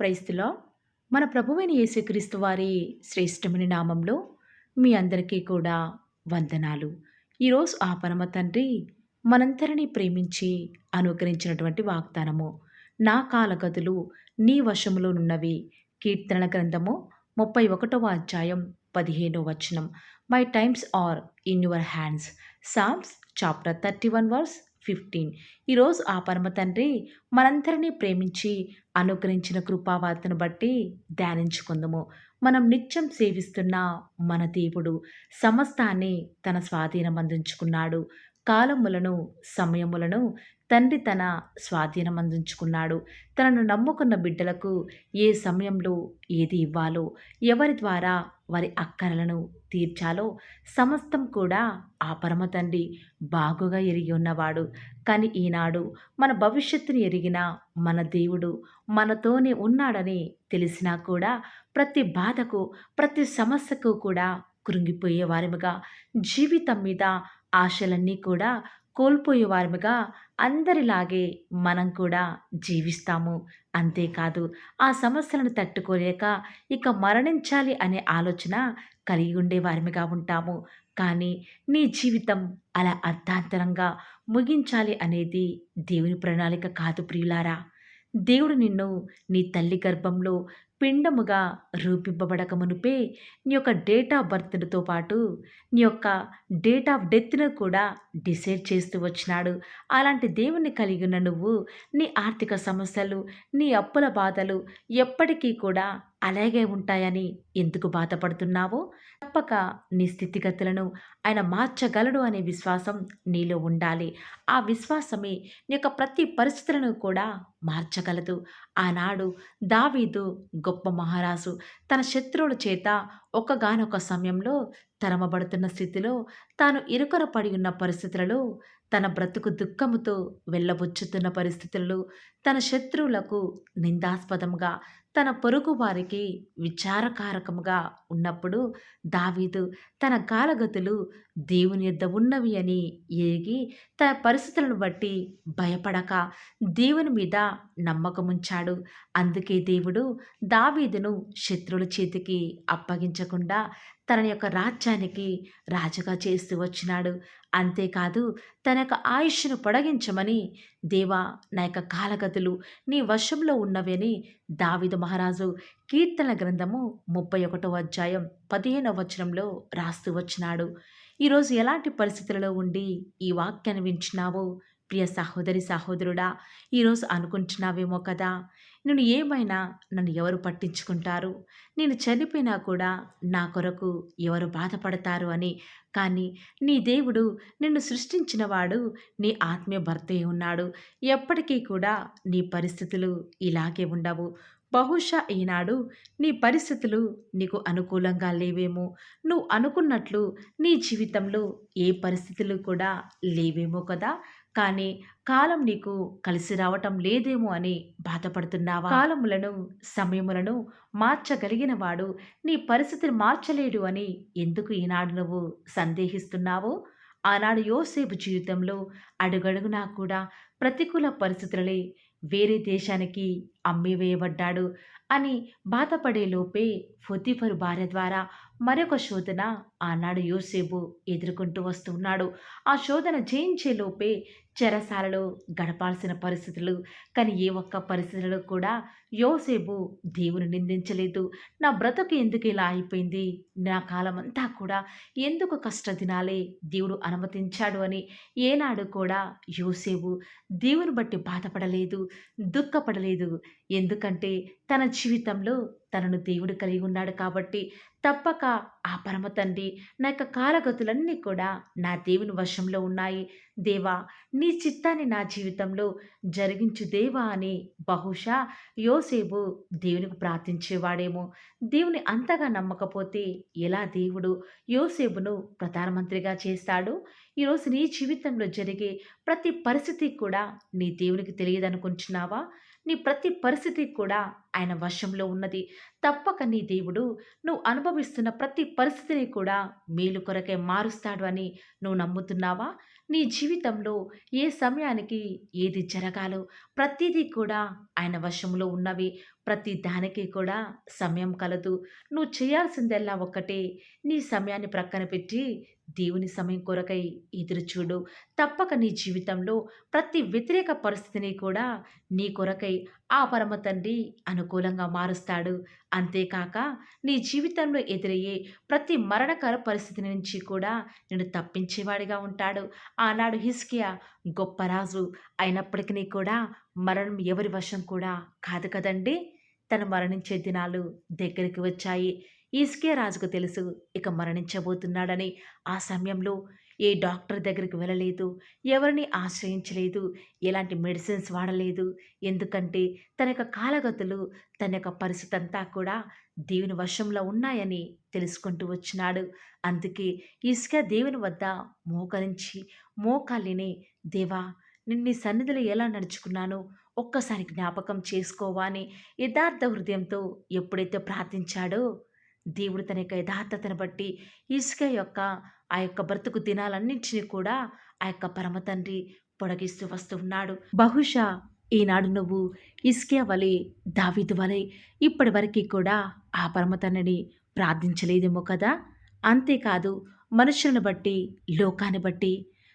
Praise the lord. మన ప్రభువైన యేసుక్రీస్తు వారి శ్రేష్టమైన నామంలో మీ అందరికీ కూడా వందనాలు. ఈరోజు ఆ పరమ తండ్రి మనందరినీ ప్రేమించి అనుగ్రహించినటువంటి వాగ్దానము. నా కాలగతులు నీ వశములోనున్నవి. కీర్తనల గ్రంథము 31వ అధ్యాయం 15వ వచనం. My times are in your hands. Psalms chapter 31 verse 15. ఈరోజు ఆ పరమ తండ్రి మనందరినీ ప్రేమించి అనుగ్రహించిన కృపావార్తను బట్టి ధ్యానించుకుందాము. మనం నిత్యం సేవిస్తున్న మన దేవుడు సమస్తాన్ని తన స్వాధీనం అందించుకున్నాడు. కాలములను సమయములను తండ్రి తన స్వాధీనం అందించుకున్నాడు. తనను నమ్ముకున్న బిడ్డలకు ఏ సమయంలో ఏది ఇవ్వాలో, ఎవరి ద్వారా వారి అక్కరలను తీర్చాలో సమస్తం కూడా ఆ పరమ తండ్రి బాగుగా ఎరిగి ఉన్నవాడు. కానీ ఈనాడు మన భవిష్యత్తుని ఎరిగిన మన దేవుడు మనతోనే ఉన్నాడని తెలిసినా కూడా ప్రతి బాధకు, ప్రతి సమస్యకు కూడా కృంగిపోయే వారిముగా, జీవితం మీద ఆశలన్నీ కూడా కోల్పోయే వారిముగా అందరిలాగే మనం కూడా జీవిస్తాము. అంతేకాదు ఆ సమస్యలను తట్టుకోలేక ఇక మరణించాలి అనే ఆలోచన కలిగి ఉండే వారిమిగా ఉంటాము. కానీ నీ జీవితం అలా అర్ధాంతరంగా ముగించాలి అనేది దేవుని ప్రణాళిక కాదు ప్రియులారా. దేవుడు నిన్ను నీ తల్లి గర్భంలో పిండముగా రూపింపబడక మునుపే నీ యొక్క డేట్ ఆఫ్ బర్త్‌తో పాటు నీ యొక్క డేట్ ఆఫ్ డెత్‌ను కూడా డిసైడ్ చేస్తూ వచ్చినాడు. అలాంటి దేవుణ్ణి కలిగి ఉన్న నువ్వు నీ ఆర్థిక సమస్యలు, నీ అప్పుల బాధలు ఎప్పటికీ కూడా అలాగే ఉంటాయని ఎందుకు బాధపడుతున్నావో? తప్పక నీ స్థితిగతులను ఆయన మార్చగలడు అనే విశ్వాసం నీలో ఉండాలి. ఆ విశ్వాసమే నీ యొక్క ప్రతి పరిస్థితులను కూడా మార్చగలదు. ఆనాడు దావీదు గొప్ప మహారాజు తన శత్రువుల చేత ఒక్కగానొక సమయంలో తరమబడుతున్న స్థితిలో, తాను ఇరుకన పడి ఉన్న పరిస్థితులలో, తన బ్రతుకు దుఃఖముతో వెళ్ళబుచ్చుతున్న పరిస్థితులలో, తన శత్రువులకు నిందాస్పదంగా, తన పొరుగు వారికి విచారకారకముగా ఉన్నప్పుడు దావీదు తన కాలగతులు దేవుని యొద్ద ఉన్నవి అని ఎరిగి తన పరిస్థితులను బట్టి భయపడక దేవుని మీద నమ్మకముంచాడు. అందుకే దేవుడు దావీదును శత్రువుల చేతికి అప్పగించకుండా తన యొక్క రాజ్యానికి రాజుగా చేస్తూ వచ్చినాడు. అంతేకాదు తన యొక్క ఆయుష్ను పొడిగించమని, దేవా నా యొక్క కాలగతులు నీ వశంలో ఉన్నవని దావీదు మహారాజు కీర్తన గ్రంథము 31వ అధ్యాయం 15వ వచనంలో రాస్తూ వచ్చినాడు. ఈరోజు ఎలాంటి పరిస్థితులలో ఉండి ఈ వాక్యాన్ని వింటున్నావో ప్రియ సహోదరి సహోదరుడా, ఈరోజు అనుకుంటున్నావేమో కదా, నేను ఏమైనా నన్ను ఎవరు పట్టించుకుంటారు, నేను చనిపోయినా కూడా నా కొరకు ఎవరు బాధపడతారు అని. కానీ నీ దేవుడు నిన్ను సృష్టించిన వాడు నీ ఆత్మీయ భర్తే ఉన్నాడు. ఎప్పటికీ కూడా నీ పరిస్థితులు ఇలాగే ఉండవు. బహుశా ఈనాడు నీ పరిస్థితులు నీకు అనుకూలంగా లేవేమో, నువ్వు అనుకున్నట్లు నీ జీవితంలో ఏ పరిస్థితులు కూడా లేవేమో కదా. కానీ కాలం నీకు కలిసి రావటం లేదేమో అని బాధపడుతున్నావా? కాలములను సమయములను మార్చగలిగిన వాడు నీ పరిస్థితిని మార్చలేడు అని ఎందుకు ఈనాడు నువ్వు సందేహిస్తున్నావో? ఆనాడు యోసేపు జీవితంలో అడుగడుగునా కూడా ప్రతికూల పరిస్థితులే, వేరే దేశానికి అమ్మివేయబడ్డాడు అని బాధపడే లోపే పొతీఫరు భార్య ద్వారా మరొక శోధన ఆనాడు యోసేపు ఎదుర్కొంటూ వస్తున్నాడు. ఆ శోధన జయించే లోపే చెరసాలలో గడపాల్సిన పరిస్థితులు. కానీ ఏ ఒక్క పరిస్థితులలో కూడా యోసేపు దేవుని నిందించలేదు. నా బ్రతుకు ఎందుకు ఇలా అయిపోయింది, నా కాలమంతా కూడా ఎందుకు కష్టదినాలే దేవుడు అనుమతించాడు అని ఏనాడు కూడా యోసేపు దేవుని బట్టి బాధపడలేదు, దుఃఖపడలేదు. ఎందుకంటే తన జీవితంలో తనను దేవుడు కలిగి ఉన్నాడు కాబట్టి. తప్పక ఆ పరమ తండ్రి నా యొక్క కాలగతులన్నీ కూడా నా దేవుని వశంలో ఉన్నాయి. దేవా నీ చిత్తాన్ని నా జీవితంలో జరిగించు దేవా అని బహుశా యోసేపు దేవునికి ప్రార్థించేవాడేమో. దేవుని అంతగా నమ్మకపోతే ఎలా దేవుడు యోసేపును ప్రధానమంత్రిగా చేస్తాడు? ఈరోజు నీ జీవితంలో జరిగే ప్రతి పరిస్థితి కూడా నీ దేవునికి తెలియదనుకుంటున్నావా? నీ ప్రతి పరిస్థితి కూడా ఆయన వశంలో ఉన్నది. తప్పక నీ దేవుడు నువ్వు అనుభవిస్తున్న ప్రతి పరిస్థితిని కూడా మేలు కొరకే మారుస్తాడు అని నువ్వు నమ్ముతున్నావా? నీ జీవితంలో ఏ సమయానికి ఏది జరగాలో ప్రతిదీ కూడా ఆయన వశంలో ఉన్నవి. ప్రతి దానికి కూడా సమయం కలదు. నువ్వు చేయాల్సిందల్లా ఒక్కటే, నీ సమయాన్ని ప్రక్కన పెట్టి దేవుని సమయం కొరకై ఎదురు చూడు. తప్పక నీ జీవితంలో ప్రతి వ్యతిరేక పరిస్థితిని కూడా నీ కొరకై ఆ పరమ తండ్రి అనుకూలంగా మారుస్తాడు. అంతేకాక నీ జీవితంలో ఎదురయ్యే ప్రతి మరణకర పరిస్థితి నుంచి కూడా నిన్ను తప్పించేవాడిగా ఉంటాడు. ఆనాడు హిజ్కియా గొప్ప రాజు అయినప్పటికీ కూడా మరణం ఎవరి వశం కూడా కాదు కదండీ! తను మరణించే దినాలు దగ్గరికి వచ్చాయి. హిజ్కియా రాజుకు తెలుసు ఇక మరణించబోతున్నాడని. ఆ సమయంలో ఏ డాక్టర్ దగ్గరికి వెళ్ళలేదు. ఎవరిని ఆశ్రయించలేదు. ఎలాంటి మెడిసిన్స్ వాడలేదు. ఎందుకంటే తన యొక్క కాలగతులు, తన యొక్క పరిస్థితి అంతా కూడా దేవుని వశంలో ఉన్నాయని తెలుసుకుంటూ వచ్చినాడు. అందుకే హిజ్కియా దేవుని వద్ద మోకరించి మోకాలిని, దేవా, నేను నీ సన్నిధిలో ఎలా నడుచుకున్నానో ఒక్కసారి జ్ఞాపకం చేసుకోవా అని యథార్థ హృదయంతో ఎప్పుడైతే ప్రార్థించాడో, దేవుడు తన యొక్క యథార్థతను బట్టి హిజ్కియా యొక్క ఆ యొక్క బ్రతుకు దినాలన్నింటినీ కూడా ఆ యొక్క పరమ తండ్రి పొడిగిస్తూ వస్తూ ఉన్నాడు. బహుశా ఈనాడు నువ్వు హిజ్కియా వలె, దావీదు వలె ఇప్పటి వరకు కూడా ఆ పరమ తండ్రిని ప్రార్థించలేదేమో కదా! అంతేకాదు, మనుషులను బట్టి, లోకాన్ని బట్టి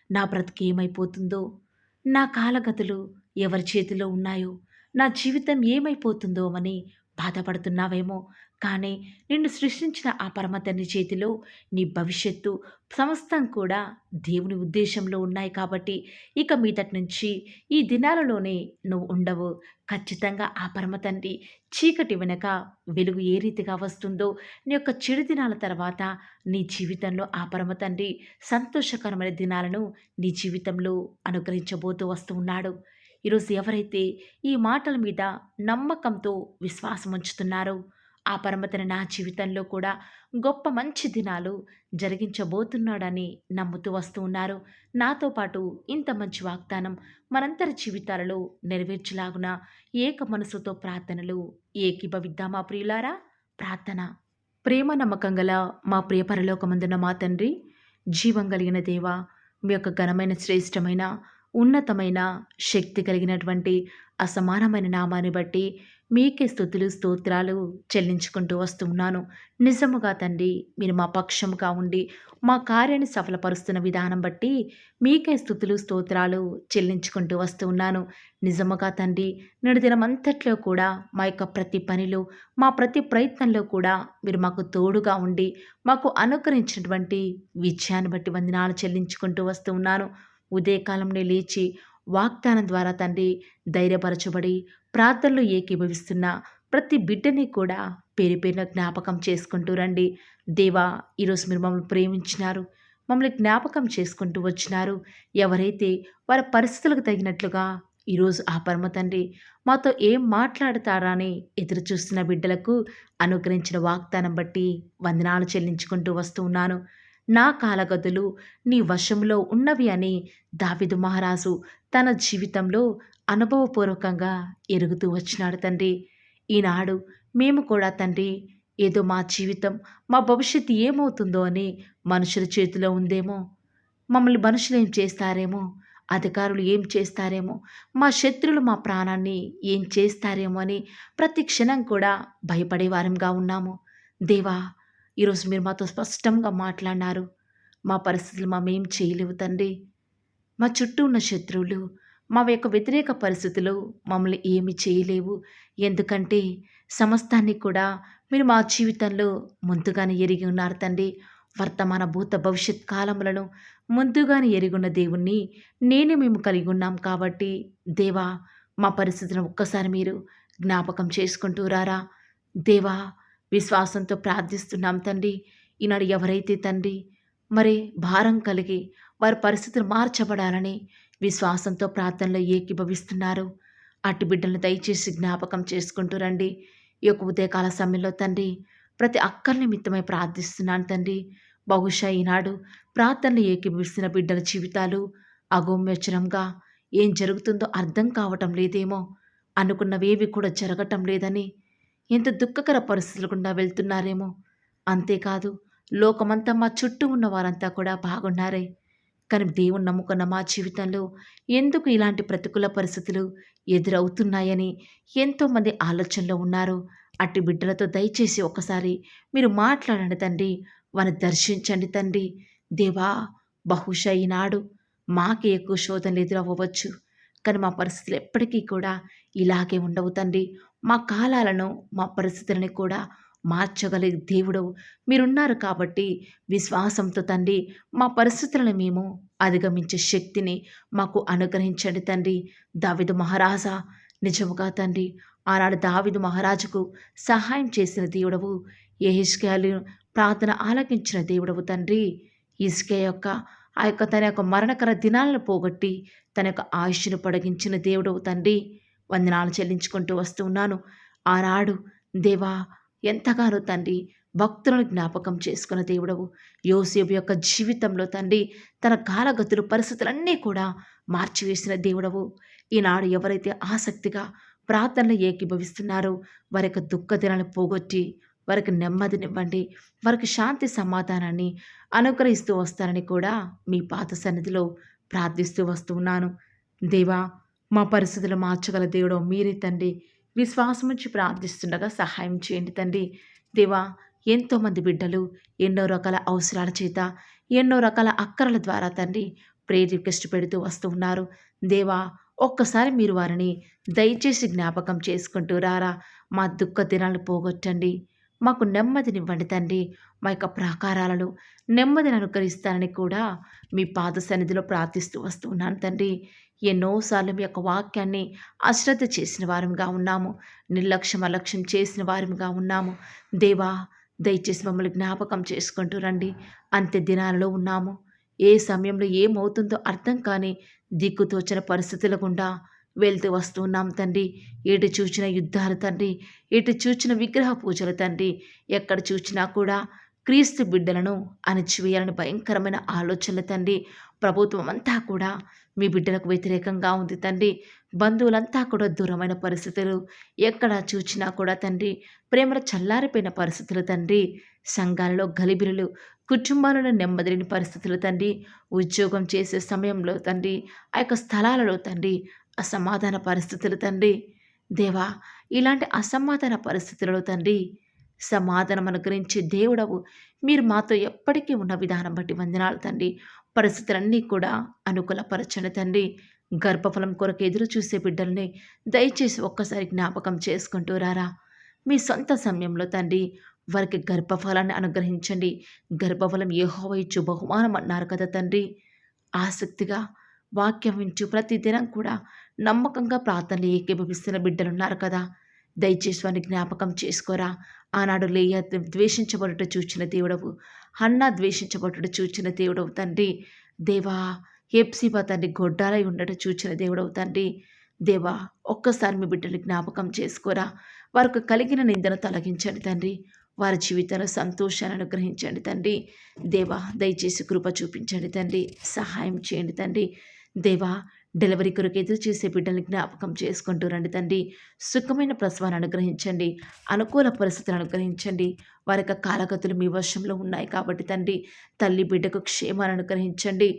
నా బ్రతుకు ఏమైపోతుందో, నా కాలగతులు ఎవరి చేతిలో ఉన్నాయో, నా జీవితం ఏమైపోతుందో అని బాధపడుతున్నావేమో. కానీ నిన్ను సృష్టించిన ఆ పరమ తండ్రి చేతిలో నీ భవిష్యత్తు సమస్తం కూడా దేవుని ఉద్దేశంలో ఉన్నాయి కాబట్టి ఇక మీదటి నుంచి ఈ దినాలలోనే నువ్వు ఉండవు. ఖచ్చితంగా ఆ పరమ తండ్రి చీకటి వెనక వెలుగు ఏ రీతిగా వస్తుందో, నీ యొక్క చెడు దినాల తర్వాత నీ జీవితంలో ఆ పరమ తండ్రి సంతోషకరమైన దినాలను నీ జీవితంలో అనుగ్రహించబోతూ వస్తూ ఉన్నాడు. ఈరోజు ఎవరైతే ఈ మాటల మీద నమ్మకంతో విశ్వాసం ఉంచుతున్నారో, ఆ పరమతని నా జీవితంలో కూడా గొప్ప మంచి దినాలు జరిగించబోతున్నాడని నమ్ముతూ వస్తూ ఉన్నారు. నాతో పాటు ఇంత మంచి వాగ్దానం మనందరి జీవితాలలో నెరవేర్చులాగున ఏక మనసుతో ప్రార్థనలు ఏకీభవిద్దామా ప్రియులారా? ప్రార్థన. ప్రేమ నమ్మకం గల మా ప్రియ పరలోకమందున మా తండ్రి, జీవం కలిగిన దేవ, మీ యొక్క ఘనమైన శ్రేష్టమైన ఉన్నతమైన శక్తి కలిగినటువంటి అసమానమైన నామాన్ని బట్టి మీకే స్తుతులు స్తోత్రాలు చెల్లించుకుంటూ వస్తూ ఉన్నాను. నిజముగా తండ్రి, మీరు మా పక్షముగా ఉండి మా కార్యాన్ని సఫలపరుస్తున్న విధానం బట్టి మీకే స్తుతులు స్తోత్రాలు చెల్లించుకుంటూ వస్తూ ఉన్నాను. నిజముగా తండ్రి, నేడు దినమంతట్లో కూడా మా యొక్క ప్రతి పనిలో, మా ప్రతి ప్రయత్నంలో కూడా మీరు మాకు తోడుగా ఉండి మాకు అనుగ్రహించినటువంటి విజయాన్ని బట్టి వందనాలు చెల్లించుకుంటూ వస్తూ ఉన్నాను. ఉదయకాలంలో లేచి వాగ్దానం ద్వారా తండ్రి ధైర్యపరచబడి ప్రార్థనలో ఏకీభవిస్తున్న ప్రతి బిడ్డని కూడా పేరు పేరున జ్ఞాపకం చేసుకుంటూ రండి. దేవా, ఈరోజు మీరు మమ్మల్ని ప్రేమించినారు, మమ్మల్ని జ్ఞాపకం చేసుకుంటూ వచ్చినారు. ఎవరైతే వారి పరిస్థితులకు తగినట్లుగా ఈరోజు ఆ పరమ తండ్రి మాతో ఏం మాట్లాడతారా అని ఎదురు చూస్తున్న బిడ్డలకు అనుగ్రహించిన వాగ్దానం బట్టి వందనాలు చెల్లించుకుంటూ వస్తూ ఉన్నాను. నా కాలగతులు నీ వశంలో ఉన్నవి అని దావీదు మహారాజు తన జీవితంలో అనుభవపూర్వకంగా ఎరుగుతూ వచ్చినాడు తండ్రి. ఈనాడు మేము కూడా తండ్రి, ఏదో మా జీవితం, మా భవిష్యత్తు ఏమవుతుందో అని మనుషుల చేతిలో ఉందేమో, మమ్మల్ని మనుషులు ఏం చేస్తారేమో, అధికారులు ఏం చేస్తారేమో, మా శత్రులు మా ప్రాణాన్ని ఏం చేస్తారేమో అని ప్రతి క్షణం కూడా భయపడే వారంగా ఉన్నాము. దేవా, ఈరోజు మీరు మాతో స్పష్టంగా మాట్లాడినారు. మా పరిస్థితులు మేమేం చేయలేవు తండ్రి. మా చుట్టూ ఉన్న శత్రువులు, మా యొక్క వ్యతిరేక పరిస్థితులు మమ్మల్ని ఏమి చేయలేవు. ఎందుకంటే సమస్తాన్ని కూడా మీరు మా జీవితంలో ముందుగానే ఎరిగి ఉన్నారు తండ్రి. వర్తమాన భూత భవిష్యత్ కాలములను ముందుగానే ఎరుగున్న దేవుణ్ణి మేము కలిగి ఉన్నాం కాబట్టి దేవా, మా పరిస్థితులను ఒక్కసారి మీరు జ్ఞాపకం చేసుకుంటూ రారా. దేవా, విశ్వాసంతో ప్రార్థిస్తున్నాం తండ్రి. ఈనాడు ఎవరైతే తండ్రి మరి భారం కలిగి వారి పరిస్థితులు మార్చబడాలని విశ్వాసంతో ప్రార్థనలో ఏకీభవిస్తున్నారు, అట్టి బిడ్డలను దయచేసి జ్ఞాపకం చేసుకుంటూ రండి. ఈ యొక్క ఉదయకాల సమయంలో తండ్రి ప్రతి అక్కరి నిమిత్తమై ప్రార్థిస్తున్నాను తండ్రి. బహుశా ఈనాడు ప్రార్థనలు ఏకీభవిస్తున్న బిడ్డల జీవితాలు అగమ్యచరంగా ఏం జరుగుతుందో అర్థం కావటం లేదేమో, అనుకున్నవేవి కూడా జరగటం లేదని ఎంత దుఃఖకర పరిస్థితులు గుండా వెళ్తున్నారేమో. అంతేకాదు, లోకమంతా మా చుట్టూ ఉన్న వారంతా కూడా బాగున్నారే, కానీ దేవుని నమ్ముకున్న మా జీవితంలో ఎందుకు ఇలాంటి ప్రతికూల పరిస్థితులు ఎదురవుతున్నాయని ఎంతోమంది ఆలోచనలో ఉన్నారు. అట్టి బిడ్డలతో దయచేసి ఒక్కసారి మీరు మాట్లాడండి తండ్రి. వారిని దర్శించండి తండ్రి. దేవా, బహుశా ఈనాడు మాకే ఎక్కువ శోధనలు ఎదురవ్వవచ్చు. కానీ మా పరిస్థితులు ఎప్పటికీ కూడా ఇలాగే ఉండవు తండ్రి. మా కాలాలను, మా పరిస్థితులని కూడా మార్చగలిగే దేవుడవు మీరున్నారు కాబట్టి విశ్వాసంతో తండ్రి మా పరిస్థితులను మేము అధిగమించే శక్తిని మాకు అనుగ్రహించండి తండ్రి. దావీదు మహారాజా, నిజముగా తండ్రి ఆనాడు దావీదు మహారాజుకు సహాయం చేసిన దేవుడవు, యెహెజ్కేలు ప్రార్థన ఆలకించిన దేవుడవు తండ్రి. హిజ్కియా యొక్క తన యొక్క మరణకర దినాలను పోగొట్టి తన యొక్క ఆయుష్ను పొడిగించిన దేవుడవు తండ్రి. వందనాలు చెల్లించుకుంటూ వస్తూ ఉన్నాను. ఆనాడు దేవా, ఎంతగానో తండ్రి భక్తులను జ్ఞాపకం చేసుకున్న దేవుడవు. యోసేపు యొక్క జీవితంలో తండ్రి తన కాలగతులు పరిస్థితులన్నీ కూడా మార్చివేసిన దేవుడవు. ఈనాడు ఎవరైతే ఆసక్తిగా ప్రార్థనలు ఏకీభవిస్తున్నారో వారి యొక్క దుఃఖ దినాలను పోగొట్టి వారికి నెమ్మదినివ్వండి, వారికి శాంతి సమాధానాన్ని అనుగ్రహిస్తూ వస్తారని కూడా మీ పాత సన్నిధిలో ప్రార్థిస్తూ వస్తూ ఉన్నాను. దేవా, మా పరిస్థితులు మార్చగల దేవుడు మీరే తండ్రి. విశ్వాసం నుంచి ప్రార్థిస్తుండగా సహాయం చేయండి తండ్రి. దేవా, ఎంతోమంది బిడ్డలు ఎన్నో రకాల అవసరాల చేత, ఎన్నో రకాల అక్కరల ద్వారా తండ్రి ప్రేయర్ రిక్వెస్ట్ పెడుతూ వస్తూ ఉన్నారు. దేవా, ఒక్కసారి మీరు వారిని దయచేసి జ్ఞాపకం చేసుకుంటూ రారా. మా దుఃఖ దినాలు పోగొట్టండి, మాకు నెమ్మదినివ్వండి తండ్రి. మా యొక్క ప్రాకారాలను నెమ్మదిని అనుకరిస్తానని కూడా మీ పాద సన్నిధిలో ప్రార్థిస్తూ వస్తూ ఉన్నాను తండ్రి. ఎన్నోసార్లు మీ యొక్క వాక్యాన్ని అశ్రద్ధ చేసిన వారిగా ఉన్నాము, నిర్లక్ష్యం అలక్ష్యం చేసిన వారిగా ఉన్నాము. దేవా, దయచేసి మమ్మల్ని జ్ఞాపకం చేసుకుంటూ రండి. అంత్య దినాలలో ఉన్నాము. ఏ సమయంలో ఏమవుతుందో అర్థం కాని దిక్కుతోచని పరిస్థితుల గుండా వెళ్తూ వస్తూ ఉన్నాం తండ్రి. ఎటు చూచిన యుద్ధాలు తండ్రి, ఎటు చూచిన విగ్రహ పూజలు తండ్రి, ఎక్కడ చూచినా కూడా క్రీస్తు బిడ్డలను అణచివేయాలని భయంకరమైన ఆలోచనలు తండ్రి. ప్రభుత్వం అంతా కూడా మీ బిడ్డలకు వ్యతిరేకంగా ఉంది తండ్రి. బంధువులంతా కూడా దూరమైన పరిస్థితులు, ఎక్కడ చూచినా కూడా తండ్రి ప్రేమల చల్లారిపోయిన పరిస్థితులు తండ్రి. సంఘాలలో గలిబిలులు, కుటుంబాలలో నెమ్మదిలేని పరిస్థితులు తండ్రి. ఉద్యోగం చేసే సమయంలో తండ్రి ఆ యొక్క స్థలాలలో తండ్రి అసమాధాన పరిస్థితులు తండ్రి. దేవా, ఇలాంటి అసమాధాన పరిస్థితులలో తండ్రి సమాధానం అనుగ్రహించే దేవుడవు మీరు మాతో ఎప్పటికీ ఉన్న విధానం బట్టి వందనాలు తండ్రి. పరిస్థితులన్నీ కూడా అనుకూలపరచండి తండ్రి. గర్భఫలం కొరకు ఎదురు చూసే బిడ్డల్ని దయచేసి ఒక్కసారి జ్ఞాపకం చేసుకుంటూ రారా. మీ సొంత సమయంలో తండ్రి వారికి గర్భఫలాన్ని అనుగ్రహించండి. గర్భఫలం యెహోవా ఇచ్చు బహుమానం అన్నారు కదా తండ్రి. ఆసక్తిగా వాక్యం వింటూ ప్రతిదినం కూడా నమ్మకంగా ప్రార్థనలు ఏకీభవిస్తున్న బిడ్డలున్నారు కదా. దయచేసి వారిని జ్ఞాపకం చేసుకోరా. ఆనాడు లేయా ద్వేషించబడుట చూచిన దేవుడవు, హన్నా ద్వేషించబడుట చూచిన దేవుడవు తండ్రి. దేవా, హెప్సిబా తండ్రి గొడ్డాలై ఉండట చూచిన దేవుడవు తండ్రి. దేవా, ఒక్కసారి మీ బిడ్డని జ్ఞాపకం చేసుకోరా. వారికి కలిగిన నిందను తొలగించండి తండ్రి. వారి జీవితంలో సంతోషాన్ని అనుగ్రహించండి తండ్రి. దేవా, దయచేసి కృప చూపించండి తండ్రి. సహాయం చేయండి తండ్రి. దేవా, డెలివరీ కొరకు ఎదురు చేసే బిడ్డల్ని జ్ఞాపకం చేసుకుంటూ రండి తండ్రి. సుఖమైన ప్రసవాన్ని అనుగ్రహించండి, అనుకూల పరిస్థితులను అనుగ్రహించండి. వారి యొక్క కాలగతులు మీ వశంలో ఉన్నాయి కాబట్టి తండ్రి తల్లి బిడ్డకు క్షేమాన్ని అనుగ్రహించండి.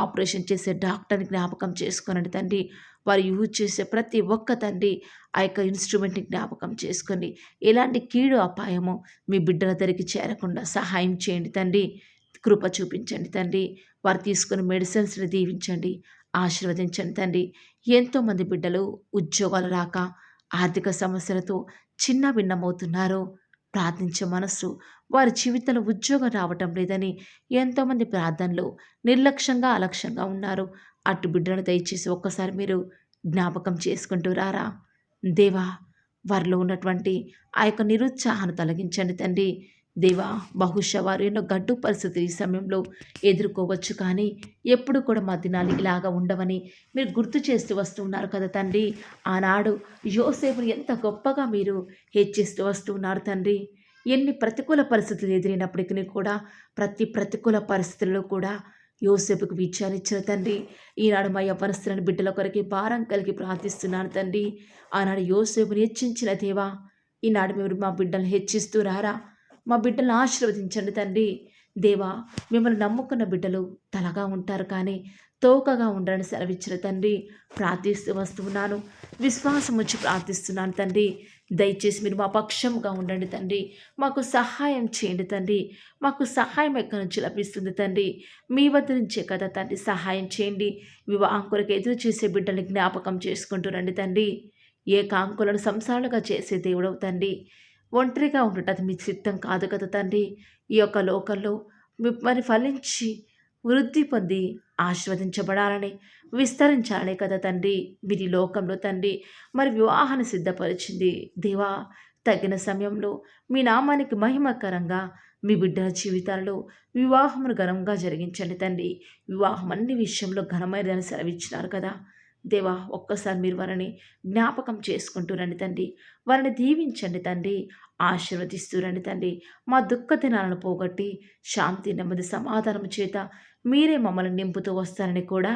ఆపరేషన్ చేసే డాక్టర్ని జ్ఞాపకం చేసుకోనండి తండ్రి. వారు యూజ్ చేసే ప్రతి ఒక్క తండ్రి ఆ యొక్క ఇన్స్ట్రుమెంట్ని జ్ఞాపకం చేసుకొని ఎలాంటి కీడు అపాయము మీ బిడ్డల దగ్గరికి చేరకుండా సహాయం చేయండి తండ్రి. కృప చూపించండి తండ్రి. వారు తీసుకుని మెడిసిన్స్ని దీవించండి, ఆశీర్వదించండి తండ్రి. ఎంతోమంది బిడ్డలు ఉద్యోగాలు రాక ఆర్థిక సమస్యలతో చిన్న భిన్నమవుతున్నారు. ప్రార్థించే మనస్సు, వారి జీవితంలో ఉద్యోగం రావటం లేదని ఎంతోమంది ప్రార్థనలు నిర్లక్ష్యంగా అలక్ష్యంగా ఉన్నారు. అటు బిడ్డలను దయచేసి ఒక్కసారి మీరు జ్ఞాపకం చేసుకుంటూ రారా. దేవా, వారిలో ఉన్నటువంటి ఆ యొక్క నిరుత్సాహాన్ని తొలగించండి తండ్రి. దేవా, బహుశా వారు ఎన్నో గడ్డు పరిస్థితులు ఈ సమయంలో ఎదుర్కోవచ్చు, కానీ ఎప్పుడు కూడా మా దినాలు ఇలాగా ఉండవని మీరు గుర్తు చేస్తూ వస్తున్నారు కదా తండ్రి. ఆనాడు యోసేపుని ఎంత గొప్పగా మీరు హెచ్చిస్తూ వస్తున్నారు తండ్రి. ఎన్ని ప్రతికూల పరిస్థితులు ఎదిరినప్పటికీ కూడా ప్రతి ప్రతికూల పరిస్థితుల్లో కూడా యోసేపుకు విజయాన్ని ఇచ్చిన తండ్రి. ఈనాడు మా యవ్వనస్తులను బిడ్డల కొరకి భారం కలిగి ప్రార్థిస్తున్నాను తండ్రి. ఆనాడు యోసేపుని హెచ్చించిన దేవా, ఈనాడు మీరు మా బిడ్డలను హెచ్చిస్తూ రారా. మా బిడ్డలను ఆశీర్వదించండి తండ్రి. దేవా, మిమ్మల్ని నమ్ముకున్న బిడ్డలు తలగా ఉంటారు కానీ తోకగా ఉండరని సెలవిచ్చిన తండ్రి, ప్రార్థిస్తూ వస్తున్నాను. విశ్వాసం వచ్చి ప్రార్థిస్తున్నాను తండ్రి. దయచేసి మీరు మా పక్షంగా ఉండండి తండ్రి. మాకు సహాయం చేయండి తండ్రి. మాకు సహాయం ఎక్కడి నుంచి లభిస్తుంది తండ్రి? మీ వద్ద నుంచే కదా తండ్రి. సహాయం చేయండి. వివాహం కొరకు ఎదురు చూసే బిడ్డల్ని జ్ఞాపకం చేసుకుంటూ రండి తండ్రి. ఏ కాంకులను సంసారాలుగా చేసే దేవుడవు తండ్రి. ఒంటరిగా ఉండటం అది మీ చిత్తం కాదు కదా తండ్రి. ఈ యొక్క లోకంలో మరి ఫలించి వృద్ధి పొంది ఆశీర్వదించబడాలని, విస్తరించాలనే కదా తండ్రి మీరు ఈ లోకంలో తండ్రి మరి వివాహాన్ని సిద్ధపరిచింది. దేవా, తగిన సమయంలో మీ నామానికి మహిమకరంగా మీ బిడ్డల జీవితాల్లో వివాహమును ఘనంగా జరిగించండి తండ్రి. వివాహం అన్ని విషయంలో ఘనమైనదని సెలవిచ్చినారు కదా దేవా. ఒక్కసారి మీరు వారిని జ్ఞాపకం చేసుకుంటూ రండి తండ్రి. వారిని దీవించండి తండ్రి. ఆశీర్వదిస్తూ రండి తండ్రి. మా దుఃఖ దినాలను పోగొట్టి శాంతి, నెమ్మది, సమాధానం చేత మీరే మమ్మల్ని నింపుతూ వస్తారని కూడా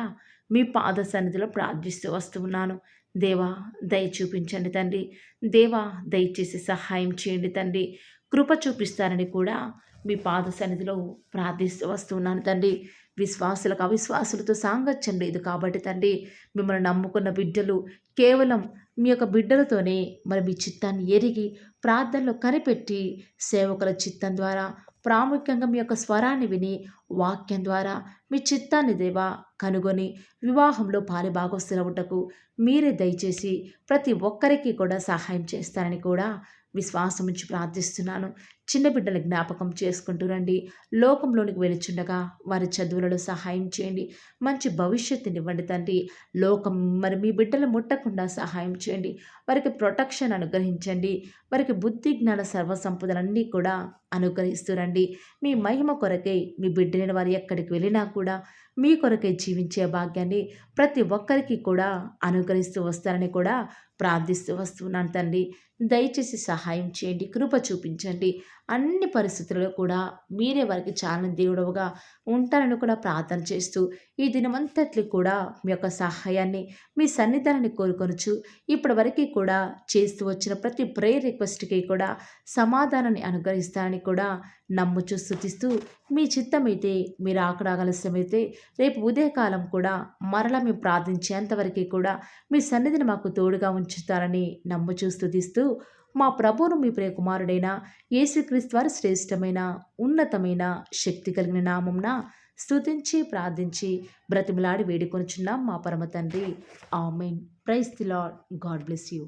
మీ పాద సన్నిధిలో ప్రార్థిస్తూ వస్తూ ఉన్నాను. దేవా, దయ చూపించండి తండ్రి. దేవా, దయచేసి సహాయం చేయండి తండ్రి. కృప చూపిస్తారని కూడా మీ పాద సన్నిధిలో ప్రార్థిస్తూ వస్తున్నాను తండ్రి. విశ్వాసులకు అవిశ్వాసులతో సాంగత్యం లేదు కాబట్టి తండ్రి, మిమ్మల్ని నమ్ముకున్న బిడ్డలు కేవలం మీ యొక్క బిడ్డలతోనే మరి మీ చిత్తాన్ని ఎరిగి ప్రార్థనలో కనిపెట్టి సేవకుల చిత్తం ద్వారా ప్రాముఖ్యంగా మీ యొక్క స్వరాన్ని విని వాక్యం ద్వారా మీ చిత్తాన్ని దేవా కనుగొని వివాహంలో పాలిభాగస్తులవుటకు మీరే దయచేసి ప్రతి ఒక్కరికి కూడా సహాయం చేస్తారని కూడా విశ్వాసం ఉంచి ప్రార్థిస్తున్నాను. చిన్న బిడ్డల జ్ఞాపకం చేసుకుంటూ రండి. లోకంలోనికి వెలుచుండగా వారి చదువులలో సహాయం చేయండి. మంచి భవిష్యత్తునివ్వండి తండ్రి. లోకం మరి మీ బిడ్డలు ముట్టకుండా సహాయం చేయండి. వారికి ప్రొటెక్షన్ అనుగ్రహించండి. వారికి బుద్ధి, జ్ఞాన, సర్వసంపదలన్నీ కూడా అనుగ్రహిస్తూ రండి. మీ మహిమ కొరకై మీ బిడ్డలైన వారు ఎక్కడికి వెళ్ళినా కూడా మీ కొరకై జీవించే భాగ్యాన్ని ప్రతి ఒక్కరికి కూడా అనుగ్రహిస్తూ వస్తారని కూడా ప్రార్థిస్తూ వస్తున్నాను తండ్రి. దయచేసి సహాయం చేయండి. కృప చూపించండి. అన్ని పరిస్థితుల్లో కూడా మీరే వారికి చాలని దేవుడవుగా ఉంటారని కూడా ప్రార్థన చేస్తూ ఈ దినమంతట్లు కూడా మీ యొక్క సహాయాన్ని, మీ సన్నిధానాన్ని కోరుకొనుచు ఇప్పటి వరకు కూడా చేస్తూ వచ్చిన ప్రతి ప్రేయర్ రిక్వెస్ట్కి కూడా సమాధానాన్ని అనుగ్రహిస్తారని కూడా నమ్ముచూ స్తుతిస్తూ, మీ చిత్తమైతే మీరు ఆలస్యమైతే రేపు ఉదయకాలం కూడా మరలా మేము ప్రార్థించేంతవరకు కూడా మీ సన్నిధిని మాకు తోడుగా ఉంచుతారని నమ్ముచూ స్తుతిస్తూ, మా ప్రభువును మీ ప్రియకుమారుడైన యేసుక్రీస్తు వారి శ్రేష్టమైన, ఉన్నతమైన, శక్తి కలిగిన నామంన స్తుతించి ప్రార్థించి బ్రతిమలాడి వేడుకొనుచున్నాం మా పరమ తండ్రి. Amen. Praise the Lord. God bless you.